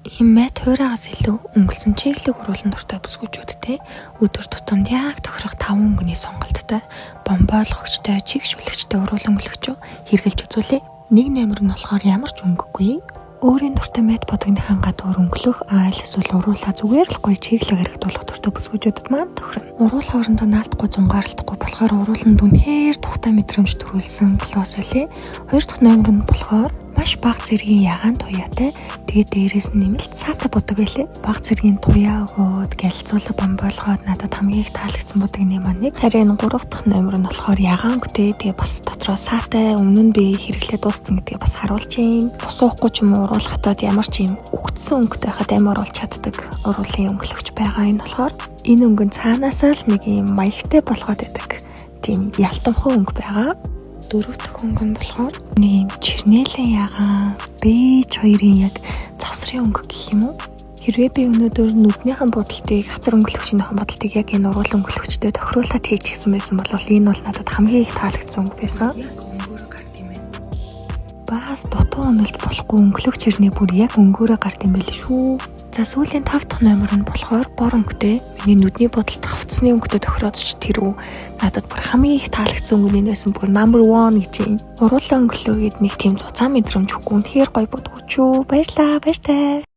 Имэт хуураагаас илүү өнгөлсөн чиглэг уруулан дуртай бүсгүйчүүдтэй өдөр тутамд яг тохирох 5 өнгөний сонголттой бомбойлгогчтой, чигшүүлэгчтэй уруулан өнгөлөгч хэрглэж үзүүлээ. Нэг нэмэр нь болохоор ямар ч өнгөгүй. Өөрийн дуртай мэт бодгоныхан гадуур өнгөлөх айл эсвэл уруулаа зүгээр л гоё чиглэг хэрэгтүүлэх дуртай бүсгүйчүүдэд маань тохирно. Уруул хоорондоо наалтахгүй зунгаарлахгүй болохоор урууланд үнэхээр тухтай мэдрэмж төрүүлсэн глосс үлээ. Хоёр дахь номер нь болохоор маш бага зэргийн ягаан туяатай. Тэгээд дээрээс нь нэмэлт саата бодог байлээ. Бага зэргийн туяа өгөөд гэлцүүлэг бомбойлгоод надад хамгийн их таалагдсан бодогны маань нэг. Харин 3 дахь номер нь болохоор ягаан өнгөтэй. Тэгээд бас дотроо саатай өмнө нь би хэрэглээ дууссан гэдгийг бас харуулж юм. Босоохгүй ч юм уу уруулахтаад ямар ч юм өгцсөн өнгөтэй хахад амар болж чаддаг уруулын өнгөлөгч байгаа. Энэ болохоор энэ өнгө нь цаанаасаа л нэг юм маягтай болгоод байдаг. Тийм ялтамхан өнгө байгаа. 4 дахь өнгө нь болохоор нэг чирнэлэн ягаан бэж хоёрын яг завсрын өнгө гэх юм уу. Хэрвээ би өнөөдөр нүднийхэн бодолтыг хацар өнгөлөгчнийхэн бодолтыг яг энэ уруулан өнгөлөгчтэй тохируулаад хийж гисэн байсан бол энэ бол надад хамгийн их таалагдсан өнгө байсан. Бас дутуу өнөлд болохгүй өнгөлөгч хэрний бүр яг өнгөөрөө гард юм байл шүү. За сүүлийн 5 дахь номер нь болохоор бор өнгөтэй. Миний нүдний бодолд хавцсны өнгөтэй тохироод ч тэрүү надад бүр хамгийн их таалагдсан өнгөнөөс бүр number 1 гэж юм. Уруулан өнгөлөөгээд нэг тийм цуцаан мэдрэмж өгөхгүй үнэхээр гоё бодгооч юу. Баярлаа.